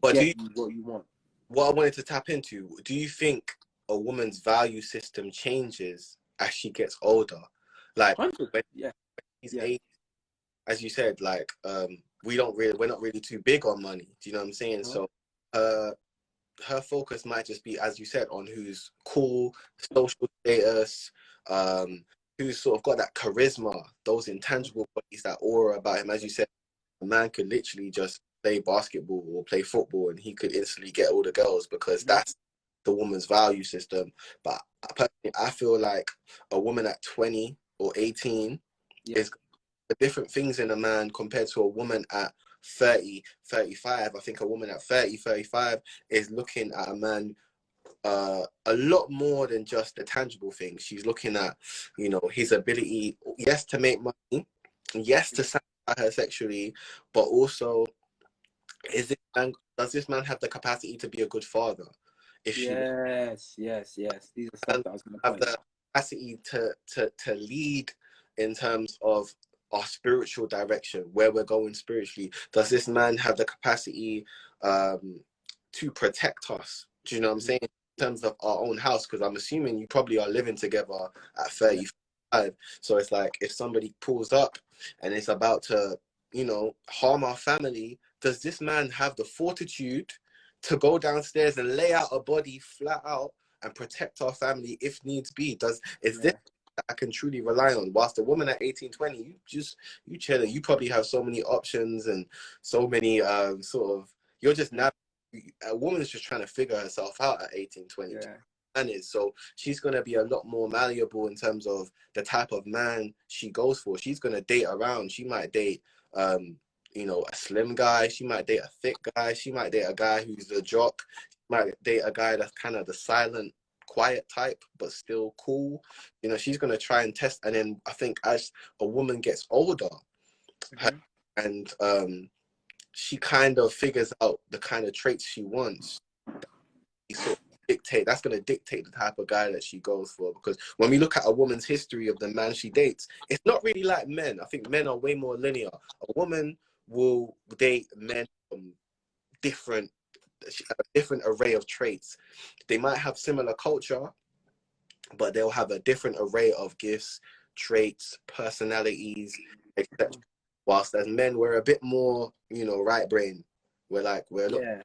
But get what you want. what I wanted to tap into, do you think a woman's value system changes as she gets older? Like 100. when Yeah. she's Yeah. 80, as you said, like we're not really too big on money. Do you know what I'm saying? So her focus might just be, as you said, on who's cool, social status, who's sort of got that charisma, those intangible qualities, that aura about him. As you said, a man could literally just play basketball or play football and he could instantly get all the girls because that's the woman's value system. But personally, I feel like a woman at 20 or 18 is different things in a man compared to a woman at 30, 35. I think a woman at 30, 35 is looking at a man a lot more than just the tangible things. She's looking at, you know, his ability, yes, to make money, yes, to satisfy her sexually, but also, does this man have the capacity to be a good father? If she yes. These are stuff that I was going to have point the out. capacity to lead in terms of our spiritual direction, where we're going spiritually. Does this man have the capacity to protect us? Do you know what I'm saying? In terms of our own house, because I'm assuming you probably are living together at 35. So it's like if somebody pulls up and it's about to, you know, harm our family, does this man have the fortitude to go downstairs and lay out a body flat out and protect our family if needs be? Is this that I can truly rely on? Whilst a woman at 18, 20, you chill, you probably have so many options and so many sort of, you're just now, a woman is just trying to figure herself out at 18, 20. And so she's going to be a lot more malleable in terms of the type of man she goes for. She's going to date around. She might date you know, a slim guy. She might date a thick guy. She might date a guy who's a jock. She might date a guy that's kind of the silent, quiet type, but still cool. You know, she's going to try and test. And then I think as a woman gets older, and she kind of figures out the kind of traits she wants, that's going to dictate the type of guy that she goes for. Because when we look at a woman's history of the man she dates, it's not really like men. I think men are way more linear. A woman will date men from a different array of traits. They might have similar culture, but they'll have a different array of gifts, traits, personalities, etc. Whilst as men, we're a bit more, you know, right brain. We're not, you know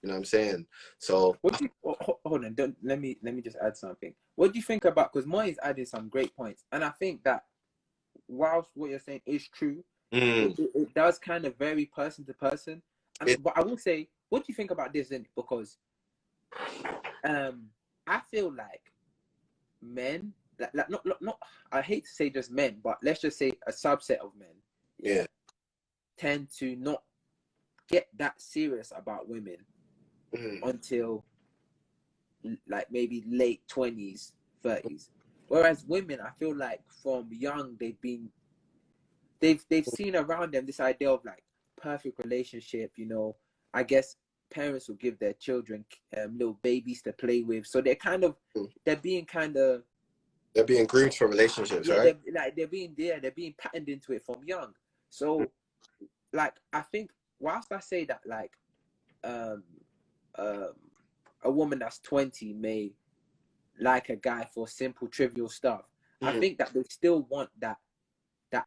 what I'm saying? So what do you, hold on, let me just add something. What do you think about, because Moy's added some great points, and I think that whilst what you're saying is true, it does kind of vary person to person. But I will say, what do you think about this then? Because I feel like men, like not I hate to say just men, but let's just say a subset of men tend to not get that serious about women until like maybe late 20s, 30s. Whereas women, I feel like from young they've seen around them this idea of like perfect relationship, you know. I guess parents will give their children little babies to play with, so they're being groomed for relationships, right? They're being patterned into it from young. So like I think whilst I say that like a woman that's 20 may like a guy for simple trivial stuff, I think that they still want that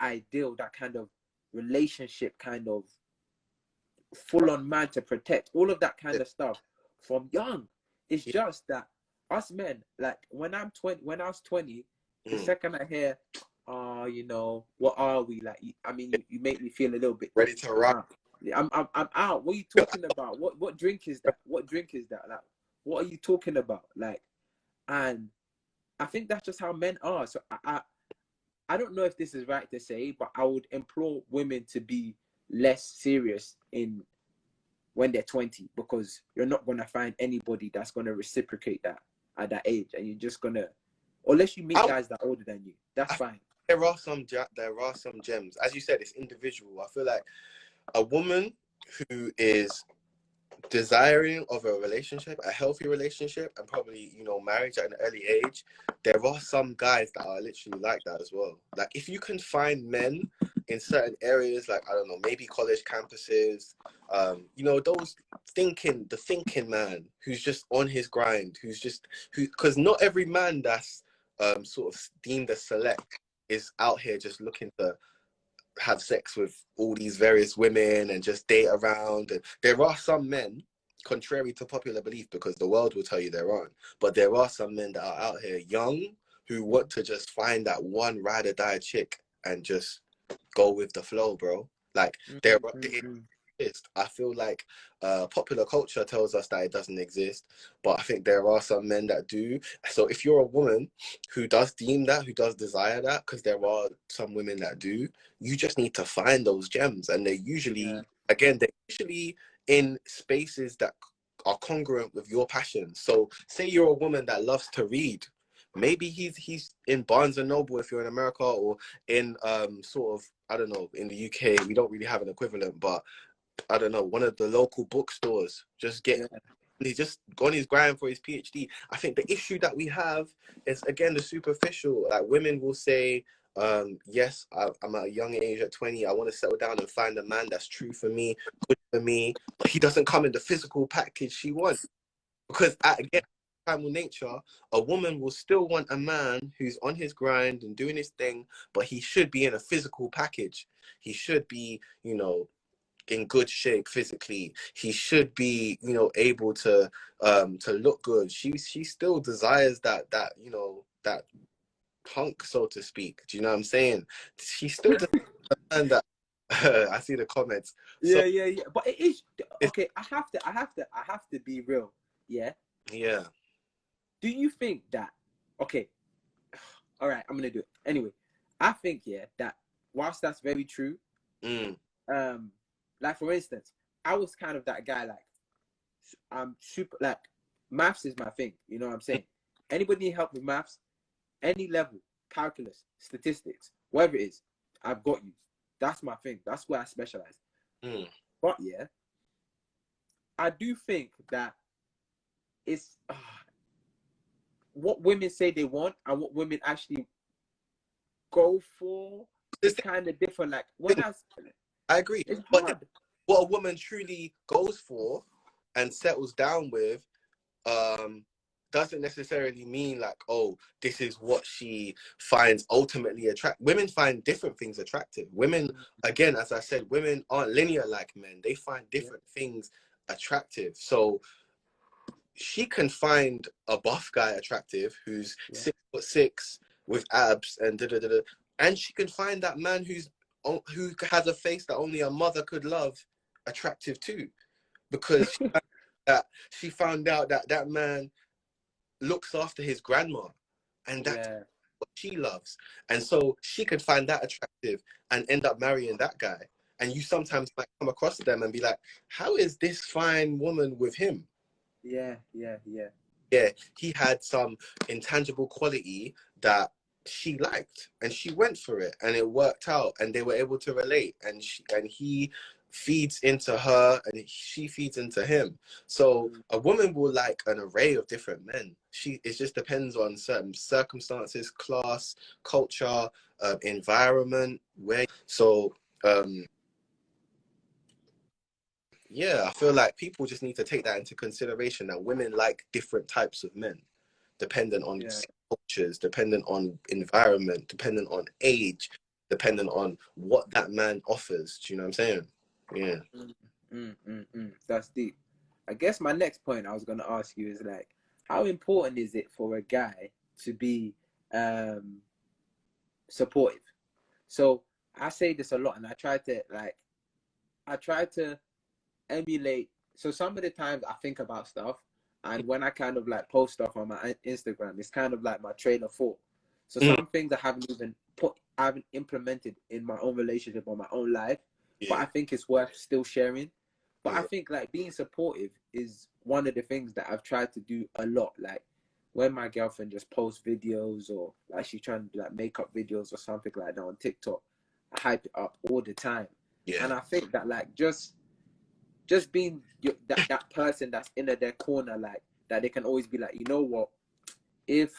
ideal, that kind of relationship, kind of full-on man to protect, all of that kind of stuff from young. It's just that us men, like when I was 20, the second I hear, you know, what are we like? I mean, you make me feel a little bit ready to rock. I'm out. What are you talking about? What drink is that? What drink is that? Like, what are you talking about? Like, and I think that's just how men are. So I don't know if this is right to say, but I would implore women to be less serious when they're 20, because you're not gonna find anybody that's gonna reciprocate that at that age, and you're just gonna, unless you meet guys that are older than you, that's fine. There are some gems. As you said, it's individual. I feel like a woman who is desiring of a relationship, a healthy relationship, and probably, you know, marriage at an early age, there are some guys that are literally like that as well. Like if you can find men in certain areas, like, I don't know, maybe college campuses, you know, the thinking man who's just on his grind, because not every man that's sort of deemed as select is out here just looking to have sex with all these various women and just date around. And there are some men, contrary to popular belief, because the world will tell you there aren't, but there are some men that are out here young who want to just find that one ride or die chick and just go with the flow, bro. Like, it exists. I feel like popular culture tells us that it doesn't exist, but I think there are some men that do. So if you're a woman who does deem that, who does desire that, because there are some women that do, you just need to find those gems. And they're usually, they're usually in spaces that are congruent with your passion. So say you're a woman that loves to read, maybe he's in Barnes and Noble if you're in America, or in sort of, I don't know, in the UK we don't really have an equivalent, but I don't know, one of the local bookstores. He's just on his grind for his PhD. I think the issue that we have is, again, the superficial. Like, women will say, yes, I'm at a young age, at 20, I want to settle down and find a man that's true for me, good for me, but he doesn't come in the physical package she wants. Because, again, primal nature, a woman will still want a man who's on his grind and doing his thing, but he should be in a physical package. He should be, you know, in good shape physically. He should be, you know, able to look good. She still desires that, you know, that punk, so to speak. Do you know what I'm saying? She still doesn't understand that. I see the comments. Yeah. But it is okay. I have to be real. Yeah. Yeah. Do you think that? Okay. All right. I'm gonna do it anyway. I think that whilst that's very true, like, for instance, I was kind of that guy, like, I'm super, like, maths is my thing, you know what I'm saying? Anybody need help with maths, any level, calculus, statistics, whatever it is, I've got you. That's my thing. That's where I specialize. But yeah, I do think that it's what women say they want and what women actually go for is kind of different. Like, when I agree. But what a woman truly goes for and settles down with doesn't necessarily mean like, oh, this is what she finds ultimately attractive. Women find different things attractive. Women, again, as I said, women aren't linear like men. They find different things attractive. So she can find a buff guy attractive who's 6'6" with abs and da-da-da-da. And she can find that man who has a face that only a mother could love attractive too, because she found out that that man looks after his grandma, and that's what she loves. And so she could find that attractive and end up marrying that guy. And you sometimes might come across them and be like, how is this fine woman with him? Yeah, he had some intangible quality that she liked, and she went for it, and it worked out, and they were able to relate, and he feeds into her and she feeds into him. So a woman will like an array of different men. It just depends on certain circumstances, class, culture, environment, where. So yeah, I feel like people just need to take that into consideration, that women like different types of men, dependent on cultures, dependent on environment, dependent on age, dependent on what that man offers. Do you know what I'm saying? Yeah. That's deep. I guess my next point I was going to ask you is, like, how important is it for a guy to be supportive? So I say this a lot, and I try to emulate. So some of the times I think about stuff, and when I kind of like post stuff on my Instagram, it's kind of like my train of thought. So some things I haven't implemented in my own relationship or my own life, but I think it's worth still sharing. But I think, like, being supportive is one of the things that I've tried to do a lot. Like, when my girlfriend just posts videos, or like she's trying to do like makeup videos or something like that on TikTok, I hype it up all the time. And I think that, like, just being that person that's in their corner, like, that they can always be like, you know what, if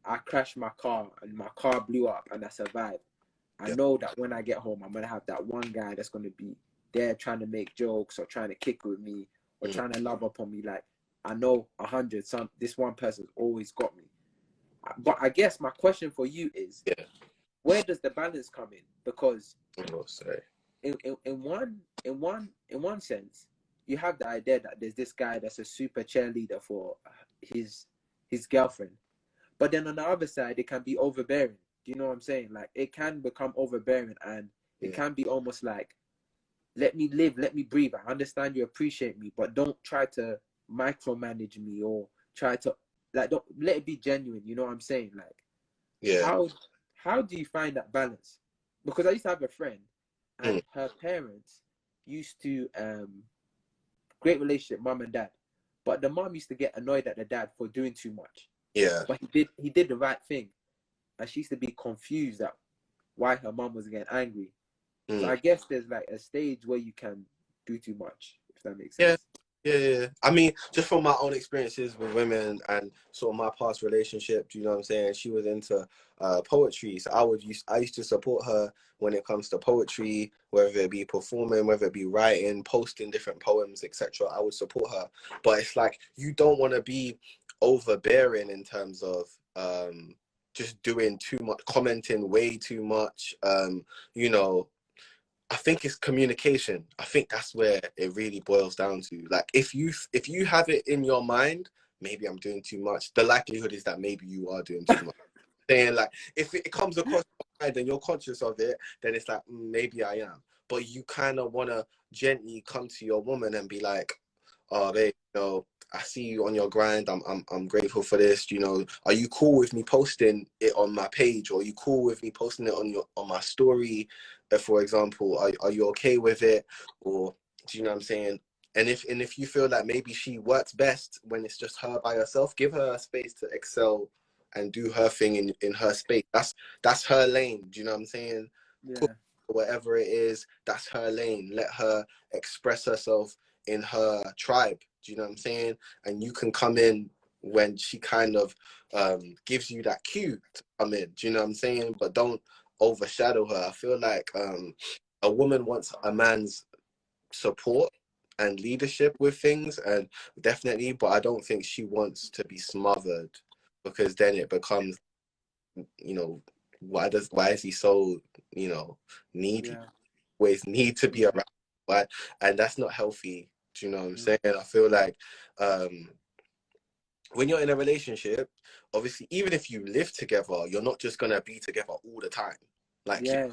I crashed my car and my car blew up and I survived, I know that when I get home, I'm gonna have that one guy that's gonna be there trying to make jokes or trying to kick with me or trying to love up on me. Like, I know 100. This one person's always got me. But I guess my question for you is, where does the balance come in? Because in one sense, you have the idea that there's this guy that's a super cheerleader for his girlfriend, but then on the other side, it can be overbearing. Do you know what I'm saying? Like, it can become overbearing, and it can be almost like, let me live, let me breathe. I understand you appreciate me, but don't try to micromanage me or try to, like, don't let it be genuine. You know what I'm saying? Like, how do you find that balance? Because I used to have a friend, and her parents used to great relationship, mom and dad, but the mom used to get annoyed at the dad for doing too much. But he did the right thing, and she used to be confused at why her mom was getting angry. So I guess there's like a stage where you can do too much, if that makes sense. Yeah. I mean, just from my own experiences with women and sort of my past relationship, do you know what I'm saying? She was into poetry, so I used to support her when it comes to poetry, whether it be performing, whether it be writing, posting different poems, etc. I would support her, but it's like, you don't want to be overbearing in terms of just doing too much, commenting way too much. You know, I think it's communication. I think that's where it really boils down to. Like, if you have it in your mind, maybe I'm doing too much, the likelihood is that maybe you are doing too much. Saying, like, if it comes across your mind and you're conscious of it, then it's like, maybe I am. But you kind of want to gently come to your woman and be like, oh, babe, you know, I see you on your grind. I'm grateful for this. You know, are you cool with me posting it on my page, or are you cool with me posting it on my story? For example, are you okay with it? Or, do you know what I'm saying? And if you feel like maybe she works best when it's just her by herself, give her a space to excel and do her thing in her space. That's her lane. Do you know what I'm saying? Yeah. Whatever it is, that's her lane. Let her express herself in her tribe. Do you know what I'm saying? And you can come in when she kind of gives you that cue to come in. Do you know what I'm saying? But don't overshadow her. I feel like a woman wants a man's support and leadership with things, and definitely, but I don't think she wants to be smothered, because then it becomes, you know, why is he so, you know, needy? Always need to be around, right? And that's not healthy. Do you know what I'm saying? I feel like when you're in a relationship, obviously, even if you live together, you're not just gonna be together all the time. Like, yes,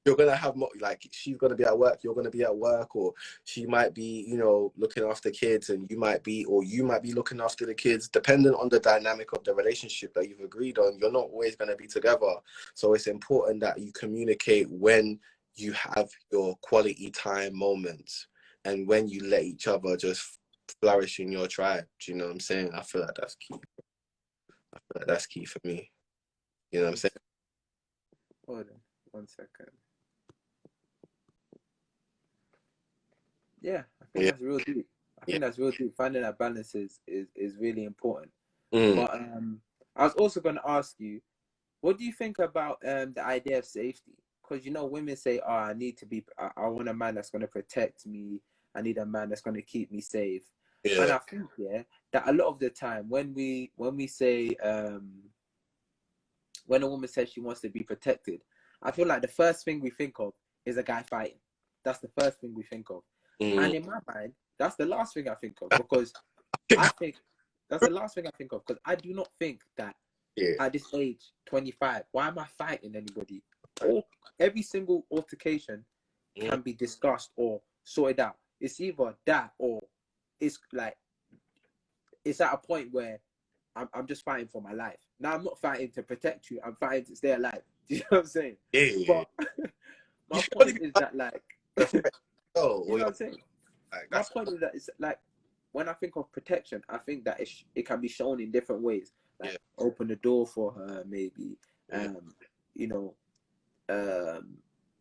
you're gonna have like, she's gonna be at work, you're gonna be at work, or she might be, you know, looking after kids, and you might be looking after the kids. Depending on the dynamic of the relationship that you've agreed on, you're not always gonna be together. So it's important that you communicate when you have your quality time moments, and when you let each other just flourish in your tribe. Do you know what I'm saying? I feel like that's key. I feel like that's key for me. You know what I'm saying? Hold on 1 second. Yeah, I think that's real deep. I think that's real deep. Finding that balance is really important. But I was also going to ask you, what do you think about the idea of safety? Because, you know, women say, oh, I want a man that's going to protect me. I need a man that's going to keep me safe. And I think, that a lot of the time when we say, when a woman says she wants to be protected, I feel like the first thing we think of is a guy fighting. That's the first thing we think of. And in my mind, that's the last thing I think of, because I think that's the last thing I think of, because I do not think that at this age, 25, why am I fighting anybody? Every single altercation can be discussed or sorted out. It's either that, or it's like, it's at a point where I'm just fighting for my life. Now, I'm not fighting to protect you. I'm fighting to stay alive. Do you know what I'm saying? But my point is that, like, you know what I'm saying? My point is that it's like, when I think of protection, I think that it can be shown in different ways. Like, open the door for her, maybe. You know,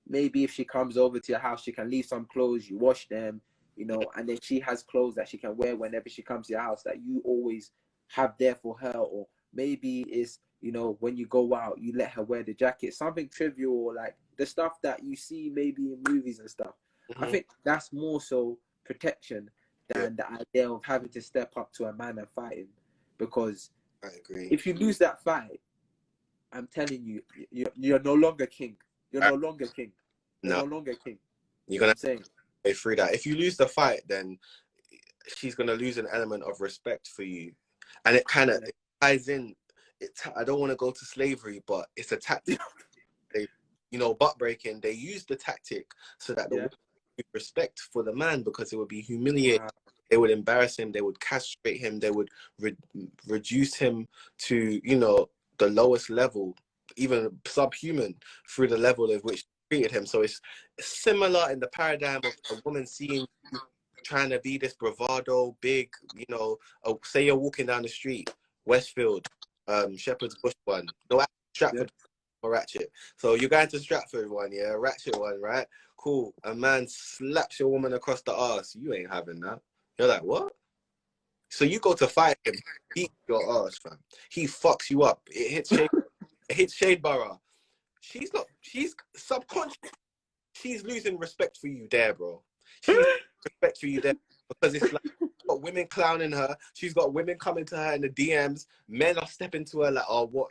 maybe if she comes over to your house, she can leave some clothes, you wash them, you know, and then she has clothes that she can wear whenever she comes to your house that you always have there for her. Or maybe it's you know, when you go out, you let her wear the jacket. Something trivial, like the stuff that you see maybe in movies and stuff. I think that's more so protection than the idea of having to step up to a man and fight him. Because I agree. if you lose that fight, I'm telling you, you're no longer king. You're no longer king. You're no longer king. You're gonna saying go through that. If you lose the fight, then she's gonna lose an element of respect for you, and it kind of ties in. I don't want to go to slavery, but it's a tactic. They, you know, butt breaking. They use the tactic so that the woman would respect for the man, because it would be humiliating. Wow. They would embarrass him. They would castrate him. They would reduce him to, you know, the lowest level, even subhuman, through the level of which they treated him. So it's similar in the paradigm of a woman seeing you trying to be this bravado, big, you know, say you're walking down the street, Westfield, Shepherd's Bush one, no, Stratford or Ratchet. So you're going to Stratford one, yeah, Ratchet one, right? Cool. A man slaps your woman across the arse. You ain't having that. You're like, what? So you go to fight him, beat your ass, fam. He fucks you up. It hits Shade Borough. She's subconscious. She's losing respect for you there, bro. She's respect for you there, because it's like she's got women clowning her. She's got women coming to her in the DMs. Men are stepping to her like, oh, what?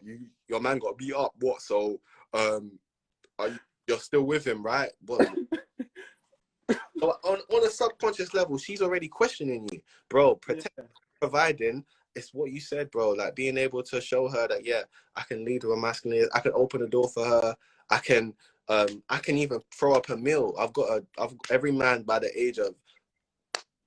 Your man got beat up. What? So, you're still with him, right? What? So on a subconscious level, she's already questioning you, bro. Providing, it's what you said, bro. Like being able to show her that, yeah, I can lead with a masculine. I can open the door for her. I can even throw up a meal. Every man by the age of,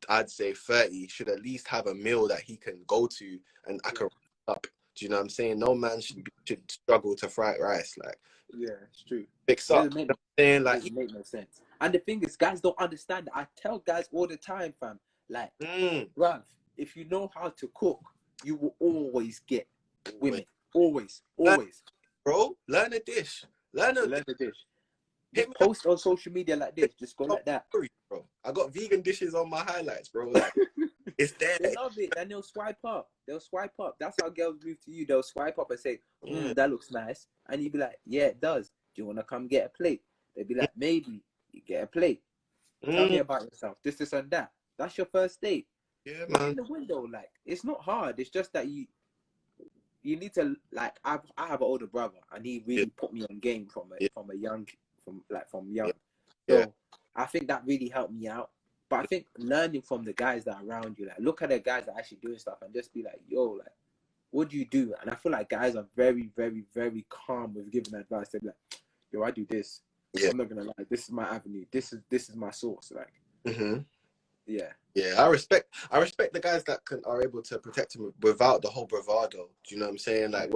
I'd say 30 should at least have a meal that he can go to, and I can up. Do you know what I'm saying? No man should struggle to fry rice. Like, yeah, it's true. Fix up. It doesn't make no sense. And the thing is, guys don't understand that. I tell guys all the time, fam. Like, bruv, if you know how to cook, you will always get women. Always. Bro, learn a dish. Learn a dish. Just post on social media like this. Just go like that. Bro, I got vegan dishes on my highlights, bro. Like, it's there. They love it, and they'll swipe up. That's how girls move to you. They'll swipe up and say, that looks nice. And you'd be like, yeah, it does. Do you want to come get a plate? They'd be like, maybe. You get a plate. Tell me about yourself. This, and that. That's your first date. Yeah, man. In the window, like, it's not hard. It's just that you need to, like, I have an older brother, and he really put me on game from young. So I think that really helped me out. But I think learning from the guys that are around you, like, look at the guys that are actually doing stuff and just be like, yo, like, what do you do? And I feel like guys are very, very, very calm with giving advice. They're like, yo, I do this. I'm not gonna lie, this is my avenue. This is my source. Like, yeah. I respect the guys that are able to protect him without the whole bravado. Do you know what I'm saying? Like,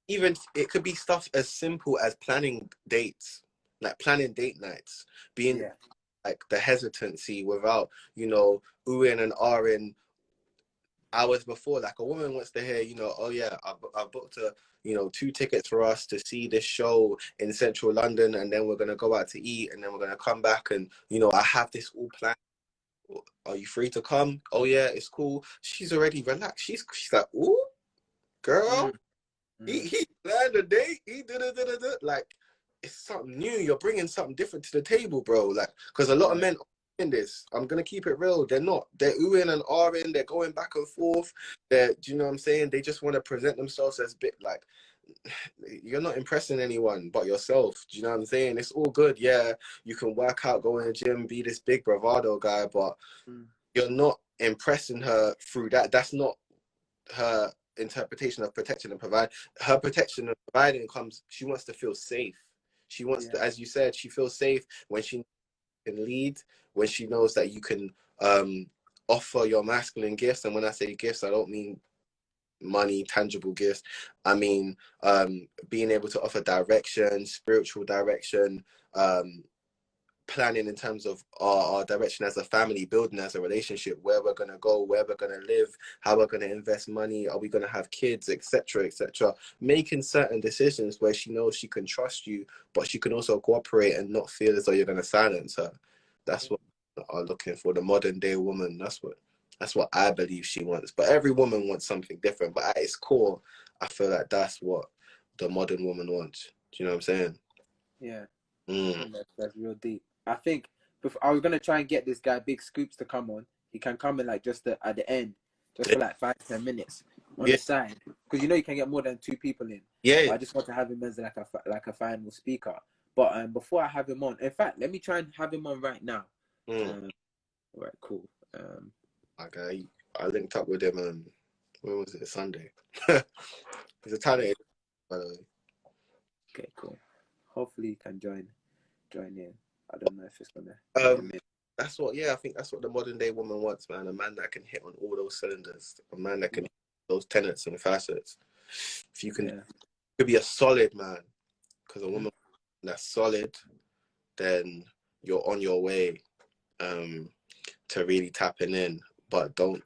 even it could be stuff as simple as planning dates, like planning date nights, being like the hesitancy without, you know, oohing and ahhing hours before. Like, a woman wants to hear, you know, oh yeah, I booked 2 tickets for us to see this show in central London, and then we're gonna go out to eat, and then we're gonna come back, and, you know, I have this all planned. Are you free to come? Oh yeah, it's cool. She's already relaxed. She's like, ooh, girl. He planned a date. He did it. Like, it's something new. You're bringing something different to the table, bro. Like, because a lot of men in this, I'm gonna keep it real. They're not. They're oohing and ahhing. They're going back and forth. Do you know what I'm saying? They just want to present themselves as bit like, you're not impressing anyone but yourself. Do you know what I'm saying? It's all good. Yeah, you can work out, go in the gym, be this big bravado guy, but you're not impressing her through that. That's not her interpretation of protection and provide. Her protection and providing comes, she wants to feel safe. She wants to, as you said, she feels safe when she can lead, when she knows that you can offer your masculine gifts. And when I say gifts, I don't mean money, tangible gifts. I mean being able to offer direction, spiritual direction, planning in terms of our direction as a family, building as a relationship, where we're going to go, where we're going to live, how we're going to invest money, are we going to have kids, etc., etc. Making certain decisions where she knows she can trust you, but she can also cooperate and not feel as though you're going to silence her. That's what I'm looking for, the modern day woman. That's what I believe she wants. But every woman wants something different. But at its core, I feel like that's what the modern woman wants. Do you know what I'm saying? Yeah. Mm. That's real deep. I think I was gonna try and get this guy Big Scoops to come on. He can come in like just at the end, just for like 5-10 minutes on the side, because you can get more than 2 people in. Yeah. But I just want to have him as like a final speaker. But before I have him on, in fact, let me try and have him on right now. All right, cool. Okay, I linked up with him. When was it? Sunday. He's a talented, by the way. Okay, cool. Hopefully, he can join in. I don't know if it's gonna. That's what. Yeah, I think that's what the modern day woman wants, man. A man that can hit on all those cylinders. A man that can hit those tenets and facets. If you can, you could be a solid man, because a woman that's solid, then you're on your way to really tapping in. But don't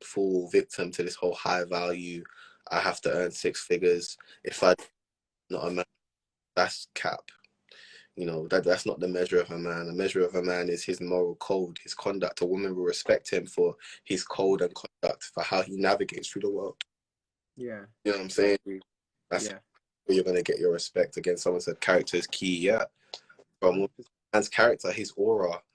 fall victim to this whole high value. I have to earn 6 figures. If I'm not a man, that's cap. That's not the measure of a man. The measure of a man is his moral code, his conduct. A woman will respect him for his code and conduct, for how he navigates through the world. Yeah. You know what I'm saying? That's where you're going to get your respect. Again, someone said character is key. Yeah. From a man's character, his aura,